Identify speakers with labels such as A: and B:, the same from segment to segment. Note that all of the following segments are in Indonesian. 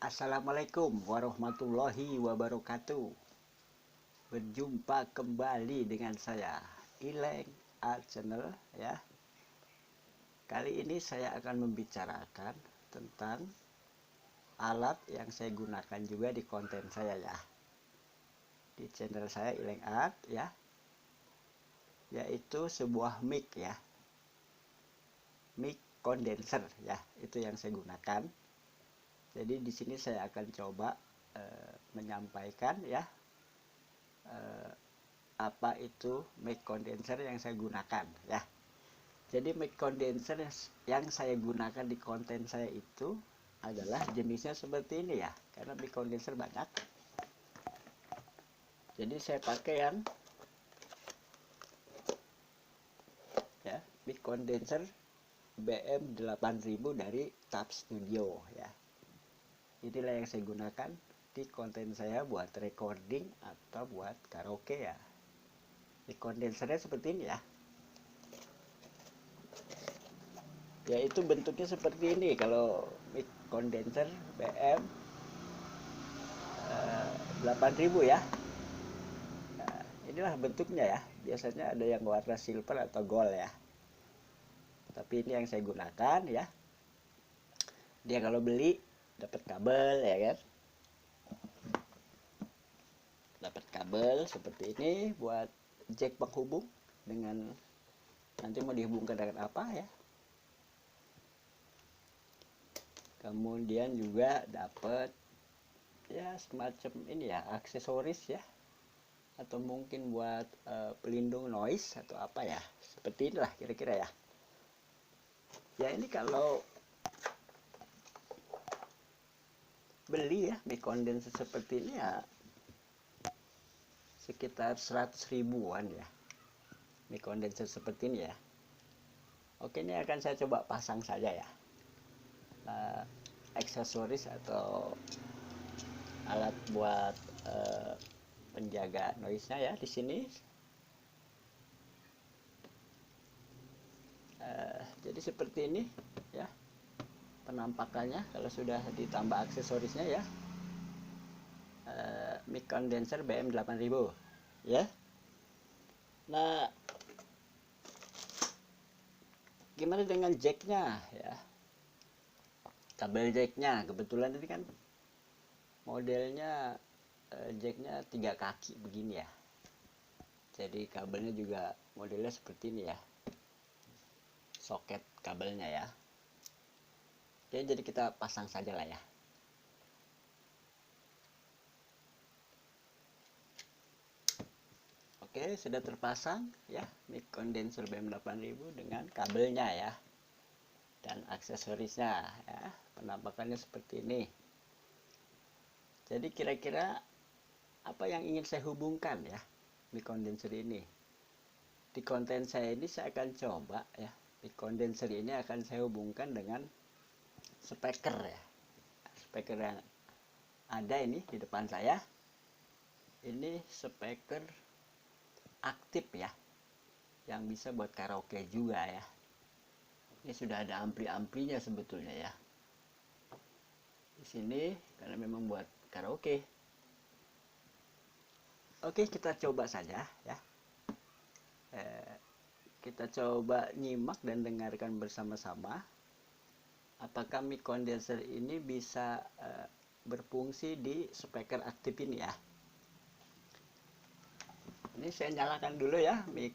A: Assalamualaikum warahmatullahi wabarakatuh. Berjumpa kembali dengan saya Ileng Art Channel ya. Kali ini saya akan membicarakan tentang alat yang saya gunakan juga di konten saya ya. Di channel saya Ileng Art ya. Yaitu sebuah mic ya. Mic condenser ya, itu yang saya gunakan. Jadi di sini saya akan coba menyampaikan ya apa itu mic condenser yang saya gunakan ya. Jadi mic condenser yang saya gunakan di konten saya itu adalah jenisnya seperti ini ya, karena mic condenser banyak. Jadi saya pakai yang ya, mic condenser BM8000 dari Tab Studio ya. Inilah yang saya gunakan di konten saya buat recording atau buat karaoke ya. Mic condensernya seperti ini ya. Yaitu bentuknya seperti ini kalau mic condenser BM 8000 ya. Nah, inilah bentuknya ya. Biasanya ada yang warna silver atau gold ya. Tapi ini yang saya gunakan ya. Dia kalau beli dapat kabel ya kan. Dapat kabel seperti ini buat jack penghubung dengan nanti mau dihubungkan dengan apa ya. Kemudian juga dapat ya semacam ini ya, aksesoris ya, atau mungkin buat pelindung noise atau apa ya, seperti inilah kira-kira ya. Ya ini kalau beli ya mic condenser seperti ini ya sekitar 100 ribuan ya, mic condenser seperti ini ya. Oke, ini akan saya coba pasang saja ya aksesoris atau alat buat penjaga noise-nya ya di sini. Jadi seperti ini ya penampakannya kalau sudah ditambah aksesorisnya ya. Mic condenser BM8000 ya. Nah, gimana dengan jacknya ya, kabel jacknya. Kebetulan ini kan modelnya jacknya 3 kaki begini ya, jadi kabelnya juga modelnya seperti ini ya, soket kabelnya ya. Oke, jadi kita pasang saja lah ya. Oke, sudah terpasang ya mic condenser BM8000 dengan kabelnya ya dan aksesorisnya ya. Penampakannya seperti ini. Jadi kira-kira apa yang ingin saya hubungkan ya mic condenser ini. Di konten saya ini saya akan coba ya, mic condenser ini akan saya hubungkan dengan speaker ya. Speaker yang ada ini di depan saya. Ini speaker aktif ya, yang bisa buat karaoke juga ya. Ini sudah ada ampli-amplinya sebetulnya ya di sini, karena memang buat karaoke. Oke, kita coba saja ya. Kita coba nyimak dan dengarkan bersama-sama apakah mic condenser ini bisa berfungsi di speaker aktif ini ya. Ini saya nyalakan dulu ya mic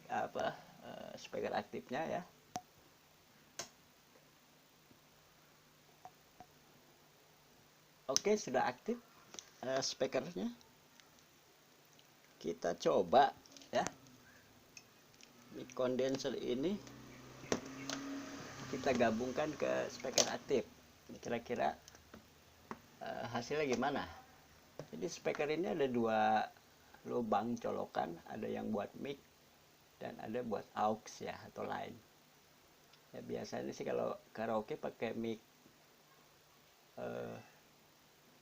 A: speaker aktifnya ya. Oke, sudah aktif speakernya. Kita coba ya mic condenser ini kita gabungkan ke speaker aktif. Ini kira-kira hasilnya gimana. Jadi speaker ini ada 2 lubang colokan, ada yang buat mic dan ada buat aux ya atau line ya. Biasanya sih kalau karaoke pakai mic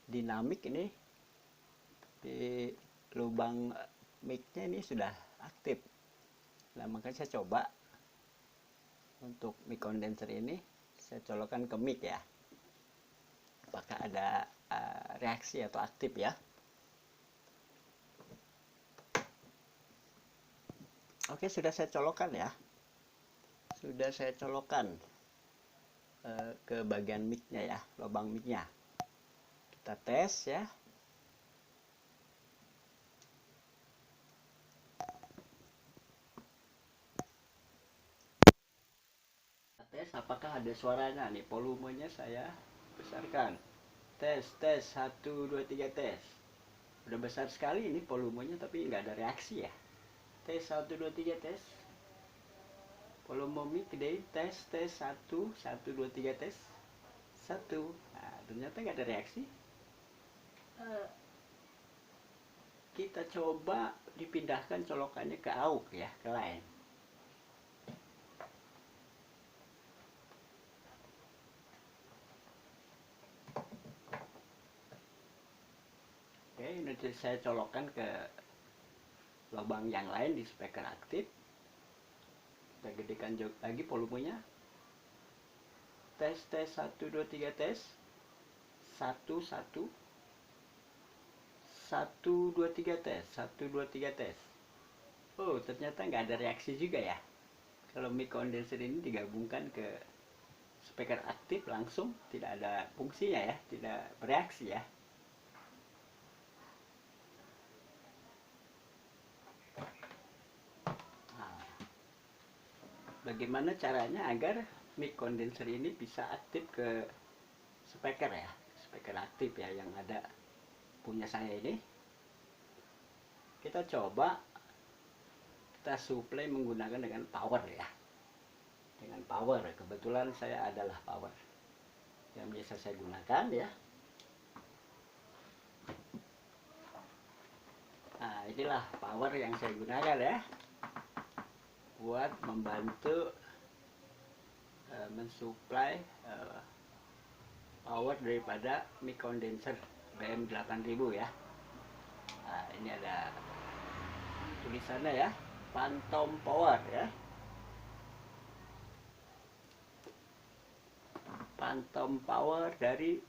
A: dinamik. Ini di lubang mic-nya ini sudah aktif. Nah, makanya saya coba untuk mic condenser ini saya colokkan ke mic ya. apakah ada reaksi atau aktif ya. Oke, sudah saya colokkan ya. Sudah saya colokkan ke bagian mic-nya ya, lubang mic-nya. Kita tes ya. Kita tes apakah ada suaranya nih, volumenya saya besarkan. Tes, tes, 1, 2, 3, tes. Udah besar sekali ini volumenya tapi nggak ada reaksi ya. Tes, 1, 2, 3, tes. Volume mic gede, tes, tes, 1, 1, 2, 3, tes. 1. Nah, ternyata nggak ada reaksi. Kita coba dipindahkan colokannya ke AUX ya, ke line. Oke, ini saya colokkan ke lubang yang lain di speaker aktif. Kita gedekan lagi volumenya. Tes, tes, 1, 2, 3, tes. 1, 1. 1, 2, 3, tes. 1, 2, 3, tes. Oh, ternyata nggak ada reaksi juga ya. Kalau mic condenser ini digabungkan ke speaker aktif langsung tidak ada fungsinya ya, tidak bereaksi ya. Nah, bagaimana caranya agar mic condenser ini bisa aktif ke speaker ya, speaker aktif ya yang ada punya saya ini. Kita coba kita supply menggunakan dengan power ya, dengan power. Kebetulan saya adalah power yang biasa saya gunakan ya. Nah, inilah power yang saya gunakan ya buat membantu mensuplai power daripada mic condenser BM8000 ya. Nah, ini ada tulisannya ya, Phantom Power ya. Phantom Power dari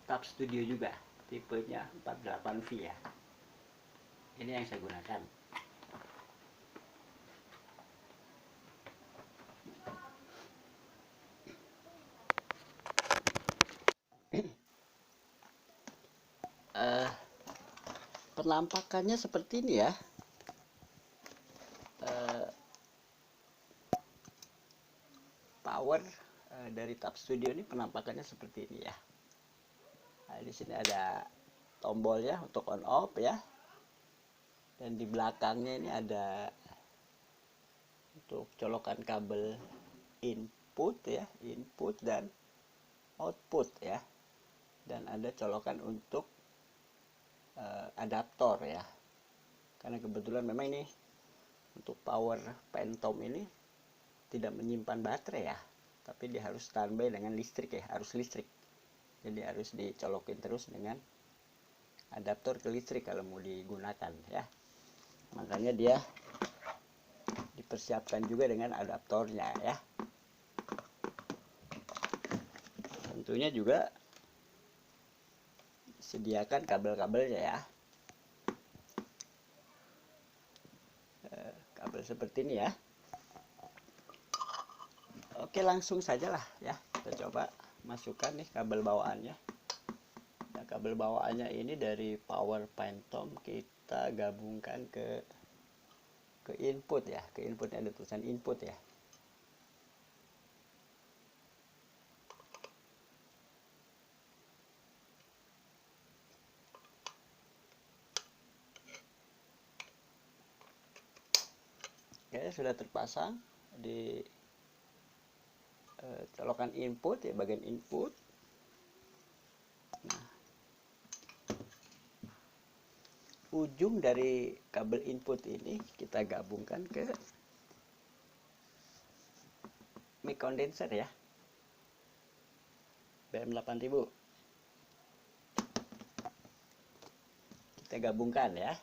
A: Tab Studio juga, tipenya 48V ya. Ini yang saya gunakan. Penampakannya seperti ini ya. Power dari Tab Studio ini penampakannya seperti ini ya. Nah, di sini ada tombolnya untuk on off ya. Dan di belakangnya ini ada untuk colokan kabel input ya, input dan output ya. Dan ada colokan untuk adaptor ya. Karena kebetulan memang ini untuk power Phantom ini tidak menyimpan baterai ya, tapi dia harus standby dengan listrik ya, harus listrik. Jadi harus dicolokin terus dengan adaptor ke listrik kalau mau digunakan ya. Makanya dia dipersiapkan juga dengan adaptornya ya. Tentunya juga sediakan kabel-kabelnya ya. Kabel seperti ini ya. Oke, langsung sajalah ya. Kita coba masukkan nih kabel bawaannya. Nah, kabel bawaannya ini dari power Phantom kita gabungkan ke input ya. Ke inputnya ada tulisan input ya. Oke, sudah terpasang di colokan input ya, bagian input. Nah, ujung dari kabel input ini kita gabungkan ke mic condenser ya, BM8000. Kita gabungkan ya.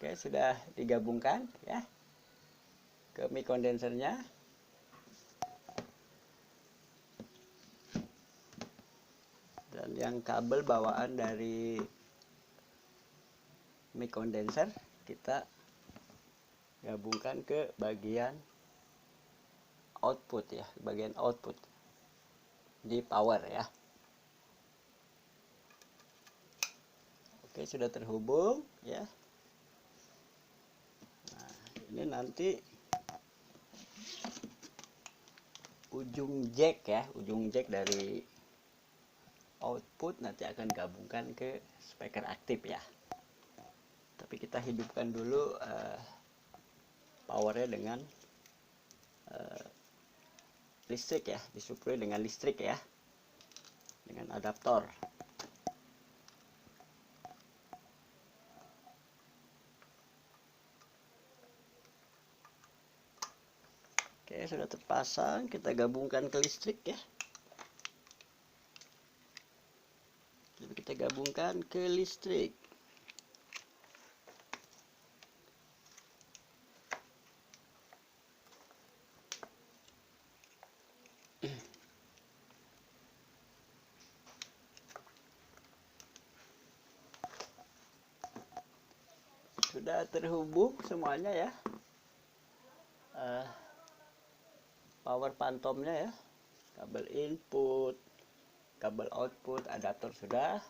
A: Oke, sudah digabungkan ya. ke mic kondensernya. Dan yang kabel bawaan dari mic kondenser kita gabungkan ke bagian output ya, bagian output di power ya. Oke, sudah terhubung ya. Nah, ini nanti ujung jack ya, ujung jack dari output nanti akan gabungkan ke speaker aktif ya. Tapi kita hidupkan dulu powernya dengan listrik ya, disuplai dengan listrik ya, dengan adaptor. Oke, sudah terpasang, kita gabungkan ke listrik ya. Jadi kita gabungkan ke listrik. Sudah terhubung semuanya ya. Power pantomnya ya, kabel input, kabel output, adaptor sudah.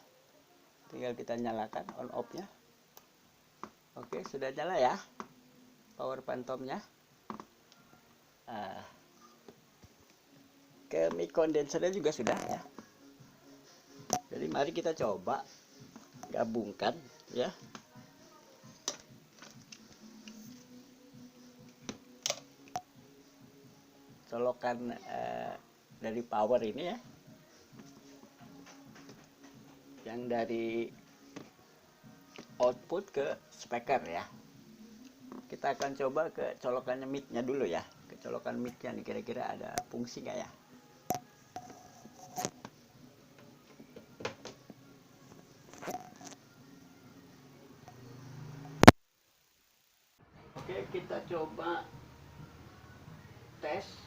A: Tinggal kita nyalakan on off-nya. Oke, sudah nyala ya power pantomnya. Ke mic kondensernya juga sudah ya. Jadi mari kita coba gabungkan ya. Colokan dari power ini ya, yang dari output ke speaker ya. Kita akan coba ke colokannya mic-nya dulu ya, ke colokan mic-nya nih, kira-kira ada fungsi nggak ya. Oke, kita coba tes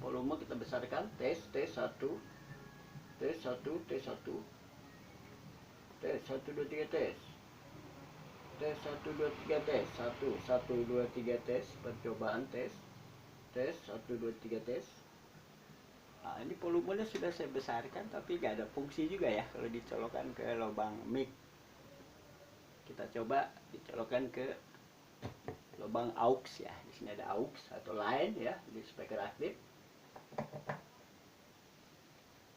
A: volume, kita besarkan, tes 1 tes 1 tes 1 tes 1 2 3 tes 1 2 3 tes 1 1 2 3 tes, percobaan tes 1 2 3 tes. Nah, ini volumenya sudah saya besarkan tapi nggak ada fungsi juga ya kalau dicolokkan ke lubang mic. Kita coba dicolokkan ke lubang aux ya. Di sini ada aux atau line ya di speaker aktif.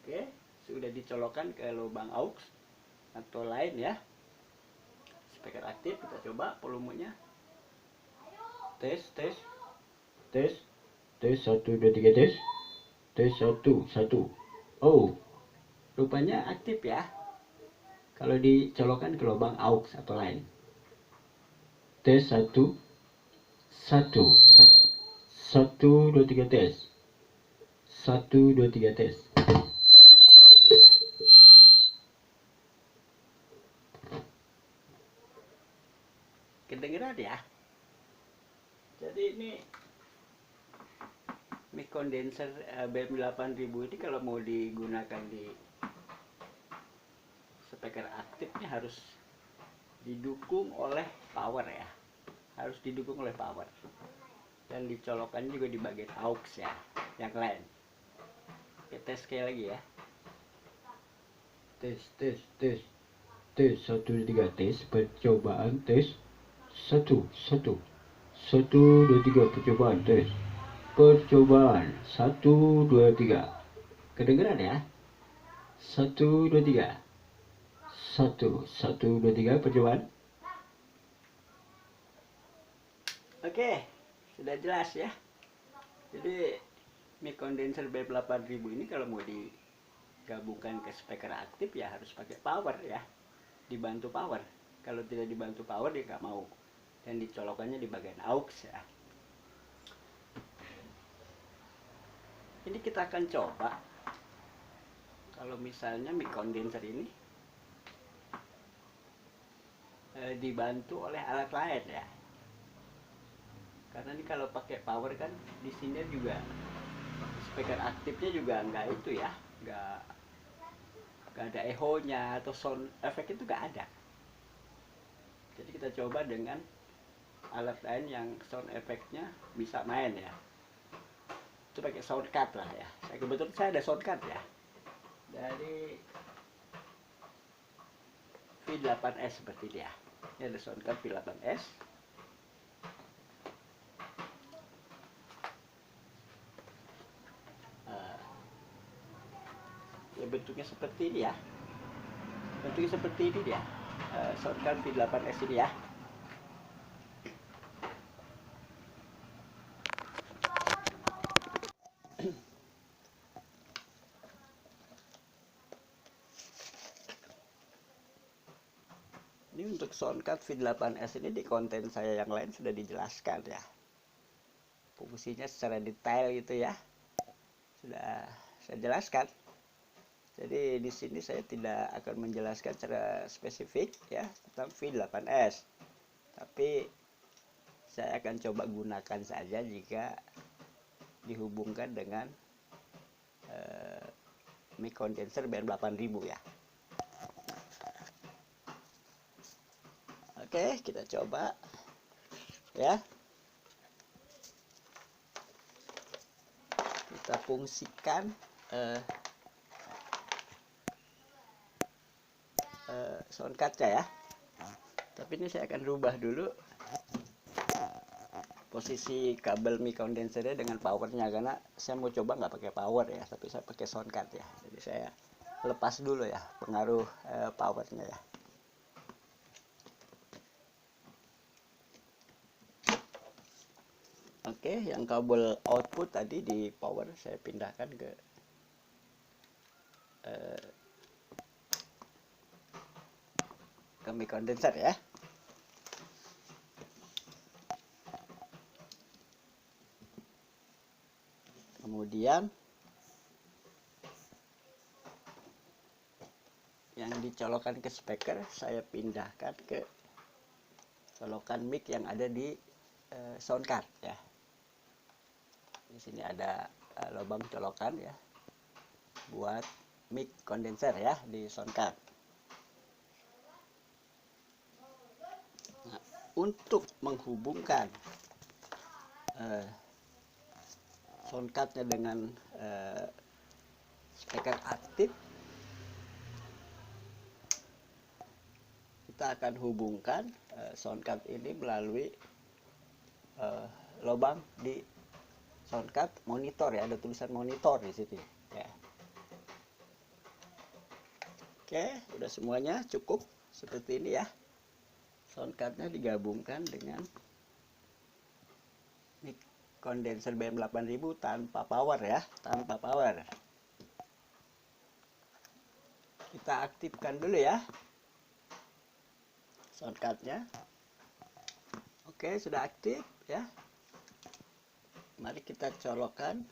A: Oke, sudah dicolokkan ke lubang aux atau line ya. Speaker aktif, kita coba volumenya. Tes 1 2 3 tes 1 1. Oh, rupanya aktif ya kalau dicolokkan ke lubang aux atau line. Tes 1 1 1 2 3 tes 1 2 3 tes. Kedengeran ya. Jadi ini mic kondenser BM8000 ini kalau mau digunakan di speaker aktifnya harus didukung oleh power ya, harus didukung oleh power, dan dicolokkan juga di bagian aux ya, yang lain. Oke, tes sekali lagi ya. Tes 1 2 3 tes, percobaan tes 1 1 1 2 3, percobaan tes, percobaan 1 2 3. Kedengeran ya. 1 2 3 1 1 2 3, percobaan. Oke, sudah jelas ya. Jadi mic kondenser BM8000 ini kalau mau digabungkan ke speaker aktif ya harus pakai power ya, dibantu power. Kalau tidak dibantu power dia nggak mau, dan dicolokannya di bagian aux ya. Ini kita akan coba kalau misalnya mic kondenser ini dibantu oleh alat lain ya. Karena ini kalau pakai power kan di sini juga speaker aktifnya juga nggak itu ya, nggak ada echo-nya atau sound efek itu nggak ada. Jadi kita coba dengan alat lain yang sound efeknya bisa main ya. Itu pakai sound card lah ya. Kebetulan saya ada sound card ya. Dari V8S seperti dia. Ini ada sound card V8S. Ya bentuknya seperti ini ya. Bentuknya seperti ini dia. Sound card V8S ini ya. Ini untuk soundcard V8S ini di konten saya yang lain sudah dijelaskan ya. Fungsinya secara detail gitu ya. Sudah saya jelaskan. Jadi di sini saya tidak akan menjelaskan secara spesifik ya tentang V8S. Tapi saya akan coba gunakan saja jika dihubungkan dengan mic condenser BM8000 ya. Oke, kita coba ya. Kita fungsikan sound card-nya ya. Tapi ini saya akan rubah dulu posisi kabel mic condensernya dengan powernya, karena saya mau coba nggak pakai power ya, tapi saya pakai sound card ya. Jadi saya lepas dulu ya pengaruh powernya ya. Oke, yang kabel output tadi di power saya pindahkan ke mic condenser ya. Kemudian yang dicolokkan ke speaker saya pindahkan ke colokan mic yang ada di sound card ya. Di sini ada lubang colokan ya buat mic condenser ya di sound card. Nah, untuk menghubungkan sound cardnya dengan speaker aktif, kita akan hubungkan sound card ini melalui lubang di sound card monitor ya, ada tulisan monitor di situ ya. Oke, udah semuanya cukup seperti ini ya. Sound cardnya digabungkan dengan mic condenser BM8000 tanpa power ya, tanpa power. Kita aktifkan dulu ya sound cardnya. Oke, sudah aktif ya. Mari kita colokkan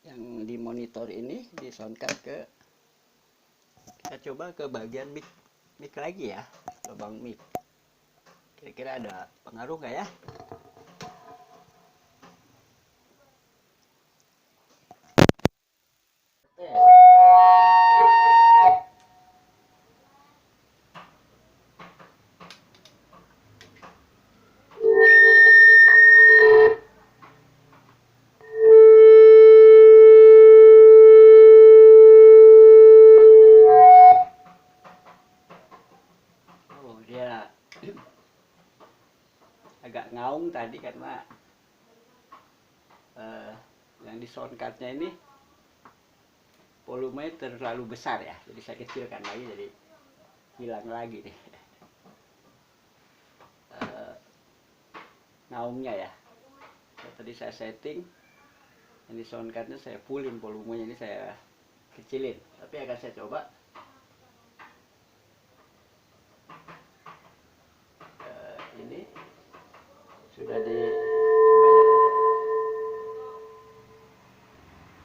A: yang di monitor ini di sound card kita coba ke bagian mic lagi ya, lubang mic. Kira-kira ada pengaruh nggak ya? Oh, dia agak ngaung tadi karena yang di sound cardnya ini volumenya terlalu besar ya, jadi saya kecilkan lagi, jadi hilang lagi nih ngaungnya ya. Tadi saya setting ini sound cardnya, saya fullin volumenya, ini saya kecilin, tapi akan saya coba ini sudah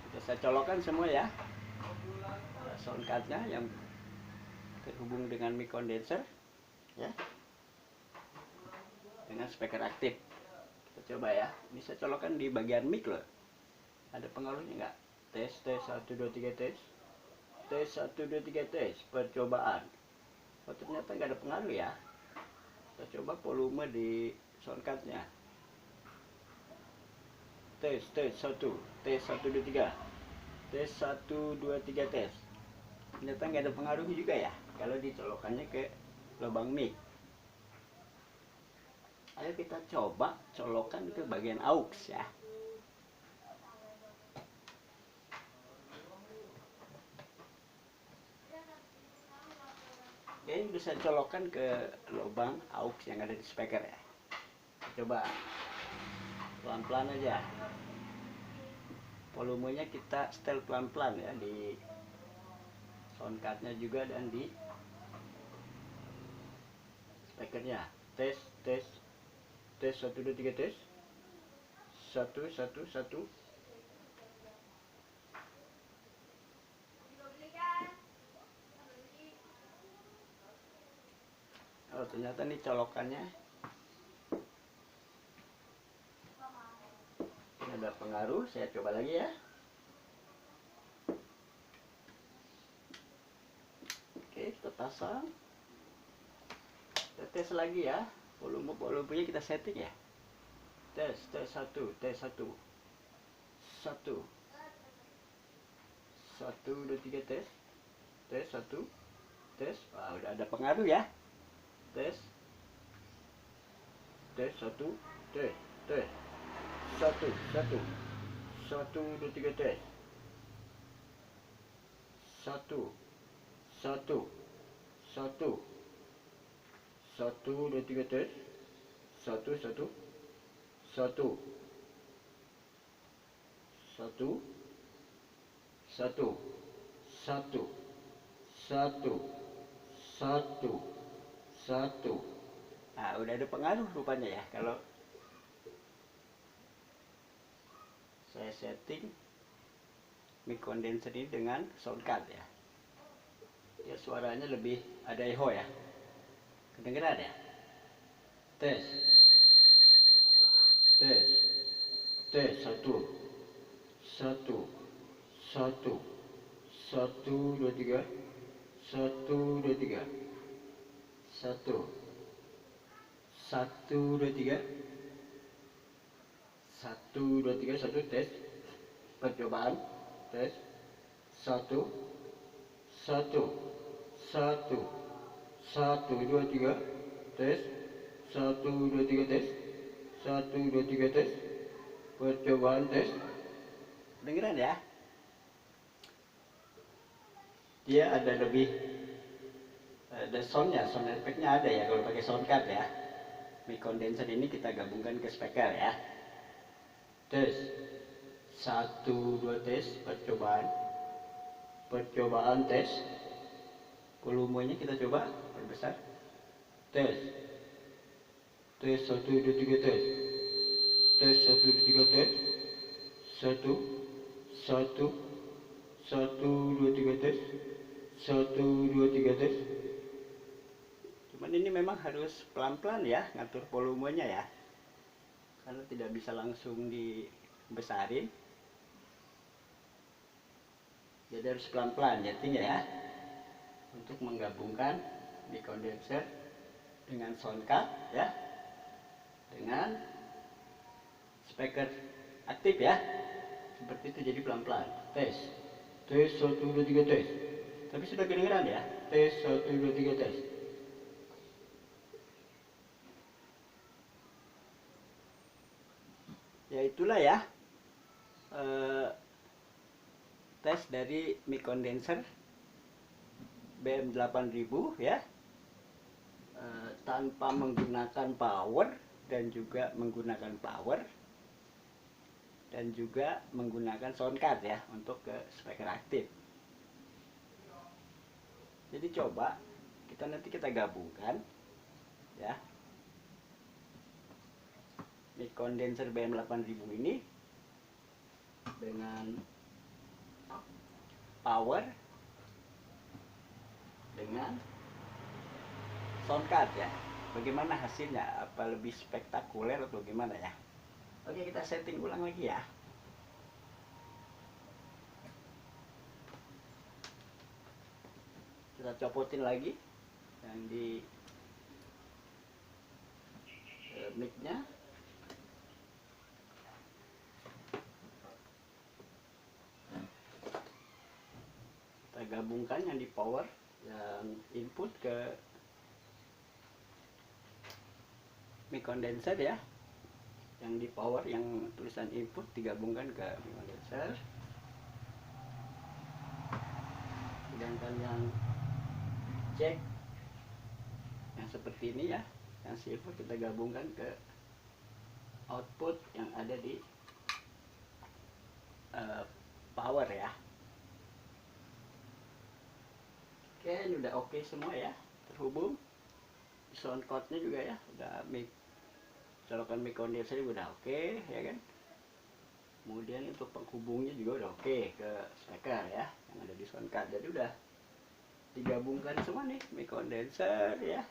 A: sudah saya colokkan semua ya sound cardnya yang terhubung dengan mic condenser ya, dengan speaker aktif. coba ya, ini saya colokkan di bagian mic loh. Ada pengaruhnya nggak? Tes, tes, 1, 2, 3, tes. Tes, 1, 2, 3, tes. Percobaan. Oh, ternyata nggak ada pengaruh ya. Kita coba volume di soundcardnya. Tes, tes, 1. Tes, 1, 2, 3. Tes, 1, 2, 3, tes. Ternyata nggak ada pengaruh juga ya, kalau dicolokannya ke lubang mic. Ayo kita coba colokan ke bagian aux ya. Oke, ini bisa colokan ke lubang aux yang ada di speaker ya. Coba pelan-pelan aja. Volumenya kita setel pelan-pelan ya, di soundcardnya juga dan di speakernya. Tes, tes, tes, 1, 2, 3, tes. 1, 1, 1. Oh, ternyata nih colokannya ada pengaruh. Saya coba lagi ya. Oke, kita pasang. Kita tes lagi ya. Volumenya kita setting ya. Tes, tes, 1, tes, 1. 1. 1, 2, 3, tes. Tes, 1. Tes. Wah, udah ada pengaruh ya. Tes. Tes, 1. Tes, tes. 1, 1. 1, 2, 3, tes. 1. 1. 1. 1, 2, 3, tes. 1, 1. 1. 1. 1. 1. 1. 1. 1. Nah, udah ada pengaruh rupanya ya kalau saya setting mic condenser ini dengan soundcard ya. Ya, suaranya lebih ada echo ya. Kedengeran ya? Tes. Tes. Tes, 1. 1. 1. 1, 2, 3. 1, 2, 3. 1. 1, 2, 3. 1, 2, 3. 1. Tes. Percobaan. Tes. 1. 1. 1. 1, 2, 3. Tes. 1, 2, 3, tes. 1, 2, 3, tes. Percobaan, tes. Dengeran ya? Dia ada lebih, ada soundnya, sound effectnya ada ya kalau pakai soundcard ya. Mic condenser ini kita gabungkan ke speaker ya. Tes. 1, 2, tes. Percobaan. Percobaan, tes. Volumenya kita coba perbesar. Tes. Tes, 1, 2, 3, tes. Tes, 1, 2, 3, tes. 1. 1. 1, 2, 3, tes. 1, 2, 3, tes. Cuman ini memang harus pelan-pelan ya ngatur volumenya ya, karena tidak bisa langsung dibesarin, jadi harus pelan-pelan nyetingnya ya, untuk menggabungkan mic condenser dengan soundcard ya, dengan speaker aktif ya, seperti itu. Jadi pelan-pelan. Tes. Tes, 1, 2, 3, tes. Tapi sudah kedengeran ya. Tes, 1, 2, 3, tes. Ya itulah ya, tes dari mic condenser BM8000 ya, tanpa menggunakan power dan juga menggunakan power dan juga menggunakan soundcard ya untuk ke speaker aktif. Jadi coba nanti kita gabungkan ya, mic condenser BM8000 ini dengan power dengan soundcard ya. Bagaimana hasilnya? Apa lebih spektakuler atau gimana ya? Oke, kita setting ulang lagi ya. Kita copotin lagi yang di mic-nya. Kita gabungkan yang di power, yang input ke mic condenser ya. Yang di power, yang tulisan input digabungkan ke mic condenser. Sedangkan yang jack yang seperti ini ya, yang silver kita gabungkan ke output yang ada di power ya. Oke, ini udah oke semua ya, terhubung. Sound card-nya juga ya, udah mic, colokan mic condenser udah oke ya kan. Kemudian untuk penghubungnya juga udah oke ke speaker ya, yang ada di sound card. Jadi udah digabungkan semua nih, mic condenser ya,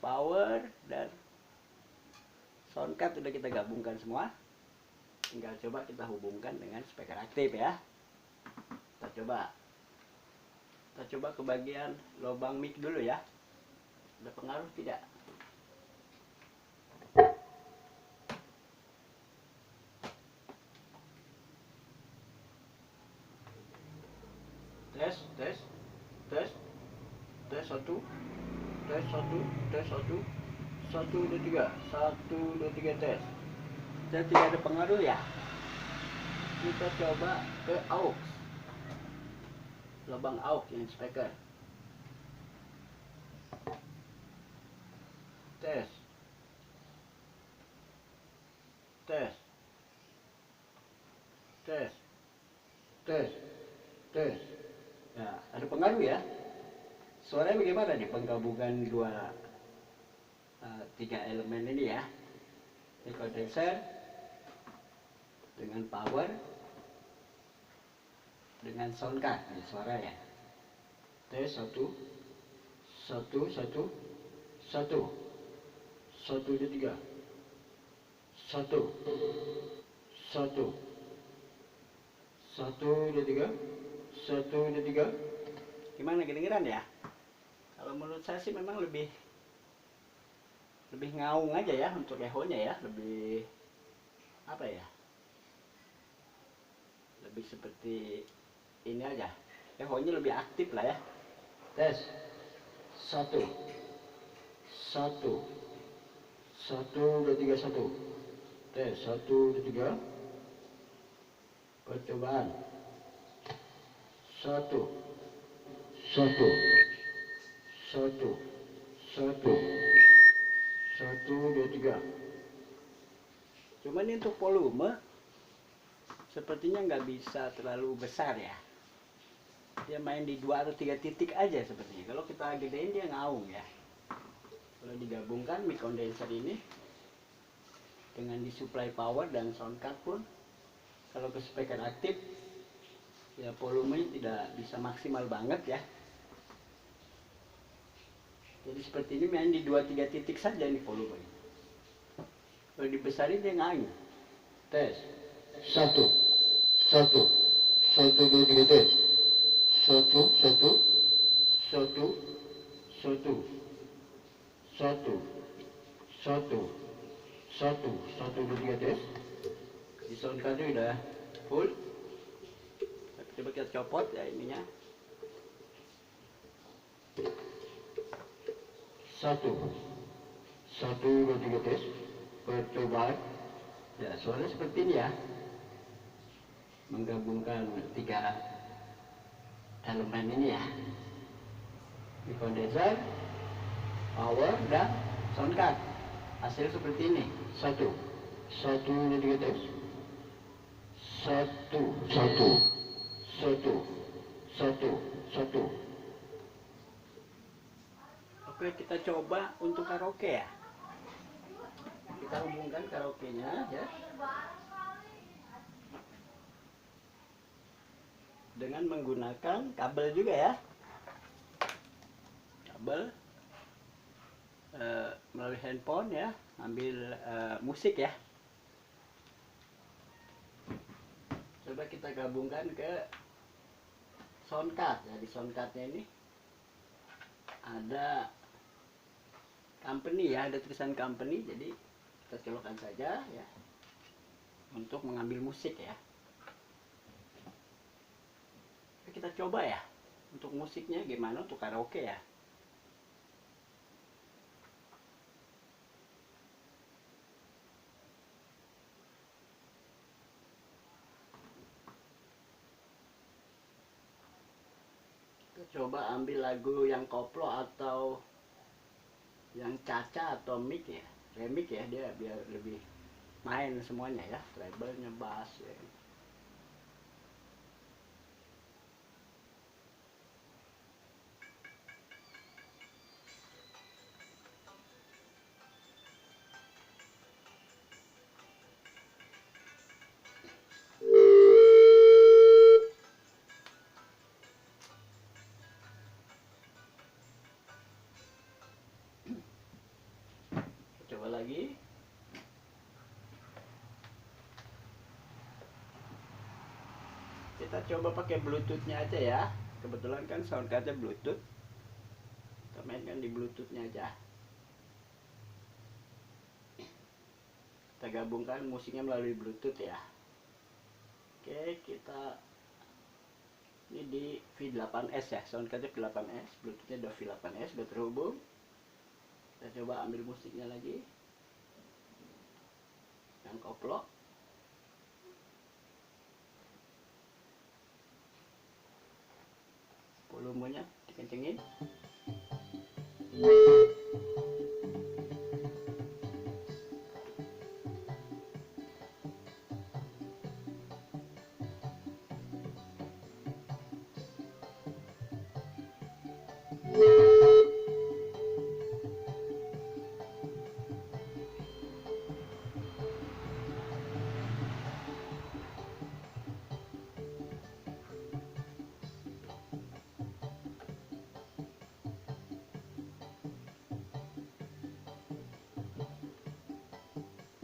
A: power dan sound card udah kita gabungkan semua. Tinggal coba kita hubungkan dengan speaker aktif ya. Kita coba ke bagian lubang mic dulu ya. Ada pengaruh tidak? Tes, tes, tes, tes, satu, tes, satu, tes, satu, 1, 2, 3, 1, 2, 3 tes. Dan tidak ada pengaruh ya. Kita coba ke aux, lubang aux yang speaker. Tes, tes, tes, tes, tes. Nah, ada pengaruh ya. Suaranya bagaimana nih penggabungan tiga elemen ini ya? Mic condenser dengan power dengan sound card, ini suaranya. Tes, satu, satu, satu, satu, 1, 2, 3, satu, 1, 1, 2, 3, 1, 2, 3. Gimana, kedengeran ya? Kalau menurut saya sih memang lebih ngaung aja ya untuk echo-nya ya, lebih apa ya? Lebih seperti ini aja. Echo-nya lebih aktif lah ya. Tes. 1, 1, 1, 2, 3, 1. Tes. 1, 2, 3. Percobaan. 1, 1, 1, 1, 1, 2, 3. Cuman ini untuk volume sepertinya nggak bisa terlalu besar ya. Dia main di 2 atau 3 titik aja sepertinya. Kalau kita gedein dia ngaung ya. Kalau digabungkan mic condenser ini dengan disuplai power dan sound card pun, kalau ke speaker aktif ya volumenya tidak bisa maksimal banget ya. Jadi seperti ini main di 2-3 titik saja nih volumenya. Kalau dibesarin dia ngaung. Tes. 1, 1, 1, 2, 3 tes. 1, 1, 1, 1, 1, 1, 1, 1, 2, 3 tes. Di sound card udah full. Coba kita copot ya ininya. 1, 1, 2, 3 tes. Percobaan. Ya, suaranya seperti ini ya. Menggabungkan 3 elemen ini ya. Mic condenser, power dan sound card. Hasil seperti ini. 1, 1, 2, 3 tes. 1, 1, 1, 1, 1. Oke, kita coba untuk karaoke ya. Kita hubungkan karaoke-nya ya. Dengan menggunakan kabel juga ya. Kabel melalui handphone ya, ambil musik ya. Coba kita gabungkan ke soundcard. Jadi soundcardnya ini ada company ya, ada tulisan company. Jadi kita colokkan saja ya untuk mengambil musik ya. Kita coba ya untuk musiknya gimana untuk karaoke ya. Kita coba ambil lagu yang koplo atau yang caca atau mic ya, remix ya, dia biar lebih main semuanya ya, treble-nya, bass ya. Coba lagi. Kita coba pakai bluetoothnya aja ya, kebetulan kan soundcardnya bluetooth, kita mainkan di bluetoothnya aja. Kita gabungkan musiknya melalui bluetooth ya. Oke, kita ini di V8S ya, soundcardnya V8S, bluetoothnya udah V8S, udah terhubung. Kita coba ambil musiknya lagi yang koplo. Volumenya dikencengin.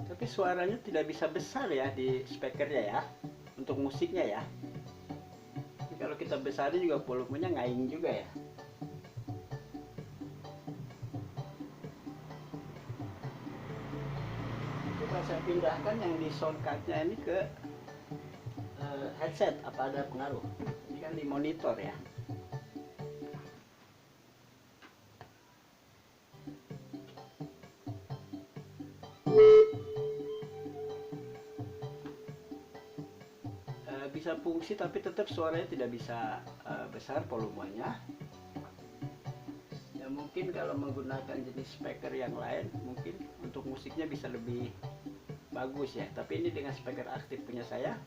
A: Tapi suaranya tidak bisa besar ya di speakernya ya, untuk musiknya ya. Tapi kalau kita besarin juga volumenya ngaing juga ya. Coba saya pindahkan yang di soundcardnya ini ke headset, apa ada pengaruh? Ini kan di monitor ya. Bisa fungsi tapi tetap suaranya tidak bisa besar volumenya ya. Mungkin kalau menggunakan jenis speaker yang lain mungkin untuk musiknya bisa lebih bagus ya, tapi ini dengan speaker aktif punya saya,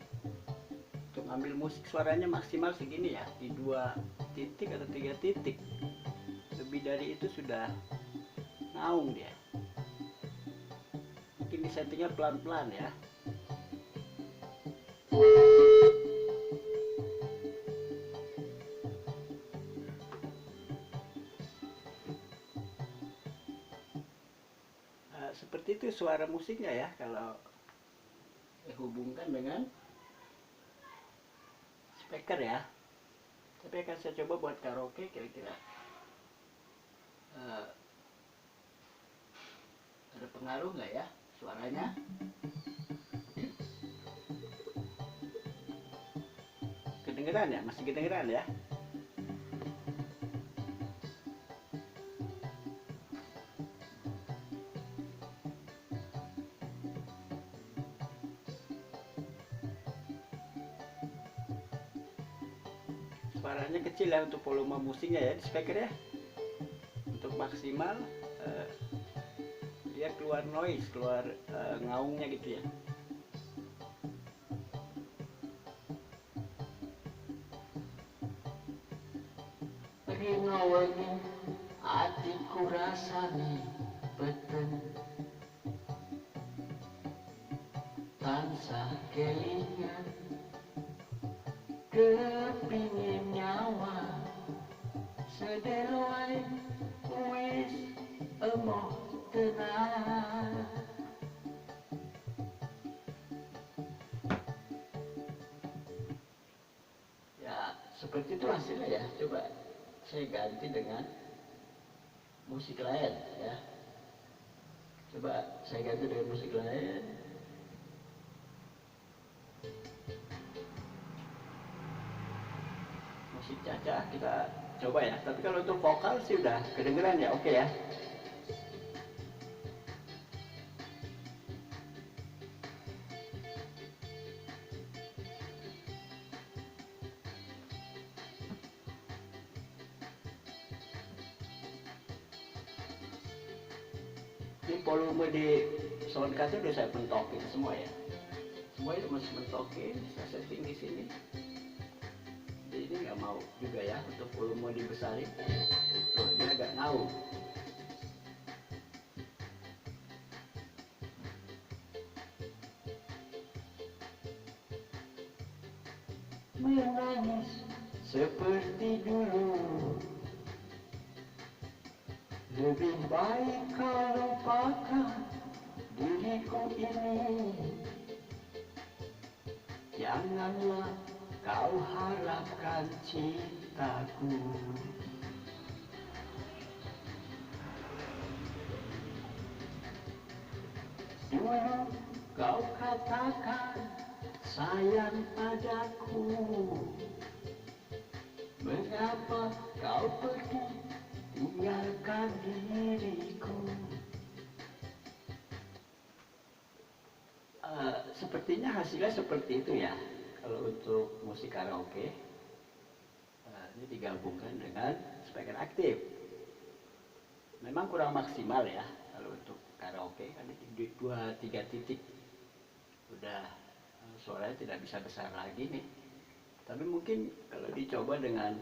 A: untuk ambil musik suaranya maksimal segini ya, di 2 titik atau 3 titik, lebih dari itu sudah naung dia. Mungkin disettingnya pelan-pelan ya. Seperti itu suara musiknya ya kalau dihubungkan dengan speaker ya. Tapi akan saya coba buat karaoke kira-kira ada pengaruh nggak ya suaranya. Kedengeran ya, masih kedengeran ya. Suaranya kecil ya untuk volume musiknya ya di speaker ya. Untuk maksimal dia keluar noise, keluar ngaungnya gitu ya. Ringawangi atiku rasani beten, tansah kelingan kepingin nyawa sedeloi wis emoh tenang. seperti itu hasilnya ya. Coba saya ganti dengan musik lain ya. Coba saya ganti dengan musik lain. Musik Caca kita coba ya. Tapi kalau untuk vokal sih udah kedengeran ya. Oke ya. Ini volume di soundcard udah saya pentokin semua ya. Semua itu masih mentokin, saya setting di sini. Jadi ini nggak mau juga ya untuk volume dibesarin. Tuh, ini agak ngau. Menangis seperti dulu, lebih baik kau lupakan diriku ini. Janganlah kau harapkan cintaku. Dulu kau katakan sayang padaku. Mengapa kau pergi tinggalkan diriku? Sepertinya hasilnya seperti itu ya. Kalau untuk musik karaoke, ini digabungkan dengan speaker aktif. Memang kurang maksimal ya kalau untuk karaoke, kan di 2-3 titik udah suaranya tidak bisa besar lagi nih. Tapi mungkin kalau dicoba dengan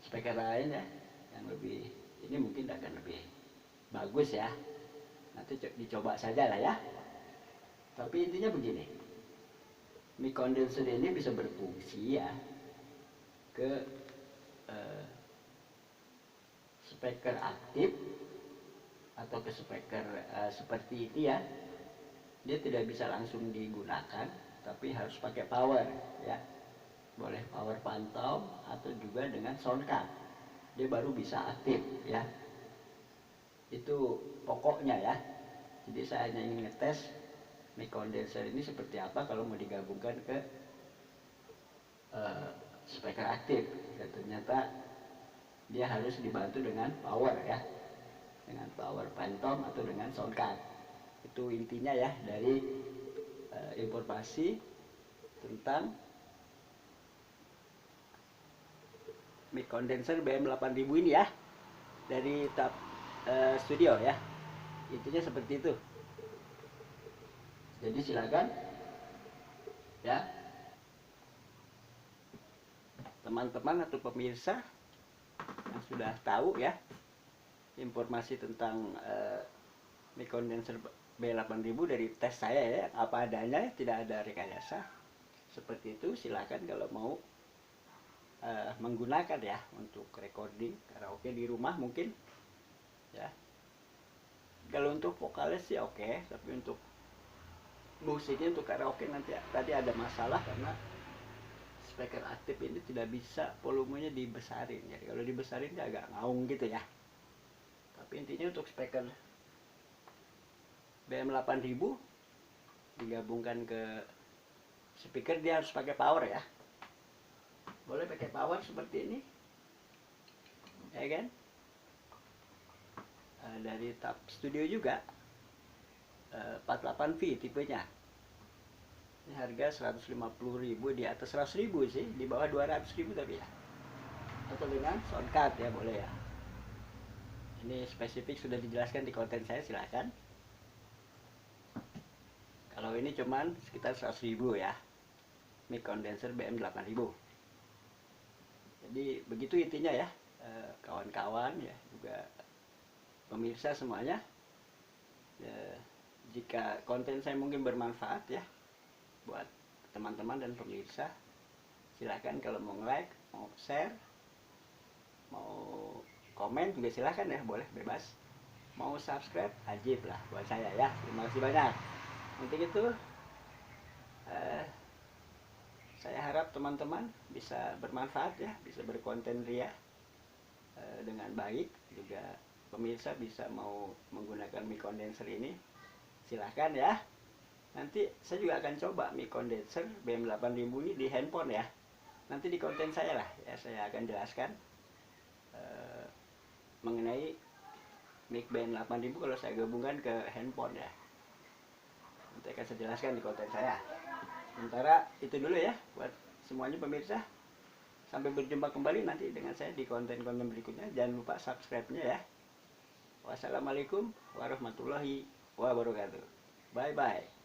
A: speaker lain ya, yang lebih, ini mungkin akan lebih bagus ya. Nanti dicoba saja lah ya. Tapi intinya begini, mic condenser ini bisa berfungsi ya ke speaker aktif atau ke speaker seperti itu ya. Dia tidak bisa langsung digunakan, tapi harus pakai power ya. Boleh power phantom atau juga dengan soundcard. Dia baru bisa aktif ya. Itu pokoknya ya. Jadi saya hanya ingin ngetes mic condenser ini seperti apa kalau mau digabungkan ke speaker aktif. Dan ternyata dia harus dibantu dengan power ya, dengan power phantom atau dengan soundcard. Itu intinya ya dari informasi tentang mic condenser BM8000 ini ya, dari Tab Studio ya. Intinya seperti itu. Jadi silakan ya teman-teman atau pemirsa yang sudah tahu ya informasi tentang mic condenser B8000 dari tes saya ya, apa adanya, tidak ada rekayasa. Seperti itu, silakan kalau mau menggunakan ya untuk recording karaoke di rumah mungkin ya. Kalau untuk vokalis sih oke, tapi untuk musiknya untuk karaoke nanti tadi ada masalah karena speaker aktif ini tidak bisa volumenya dibesarin. Jadi kalau dibesarin dia agak ngaung gitu ya. Tapi intinya untuk speaker BM8000 digabungkan ke speaker, dia harus pakai power ya. Boleh pakai power seperti ini ya kan. Dari Tab Studio juga 48V tipenya. Ini harga 150.000, di atas 100.000 sih, di bawah 200.000 tapi ya. Atau dengan soundcard ya boleh ya. Ini spesifik sudah dijelaskan di konten saya, silakan. Kalau ini cuman sekitar 100.000 ya, mic condenser BM8000. Jadi begitu intinya ya, kawan-kawan ya, juga pemirsa semuanya. Jika konten saya mungkin bermanfaat ya buat teman-teman dan pemirsa, silakan kalau mau like, mau share, mau komen juga silakan ya, boleh bebas. Mau subscribe wajib lah buat saya ya. Terima kasih banyak. Untuk itu Saya harap teman-teman bisa bermanfaat ya, bisa berkonten ria dengan baik. Juga pemirsa bisa mau menggunakan mic condenser ini, silahkan ya. Nanti saya juga akan coba mic condenser BM8000 ini di handphone ya. Nanti di konten saya lah ya, saya akan jelaskan mengenai mic BM8000 kalau saya gabungkan ke handphone ya. Nanti akan saya jelaskan di konten saya. Sementara itu dulu ya buat semuanya pemirsa. Sampai berjumpa kembali nanti dengan saya di konten-konten berikutnya. Jangan lupa subscribe-nya ya. Wassalamualaikum warahmatullahi wabarakatuh. Bye bye.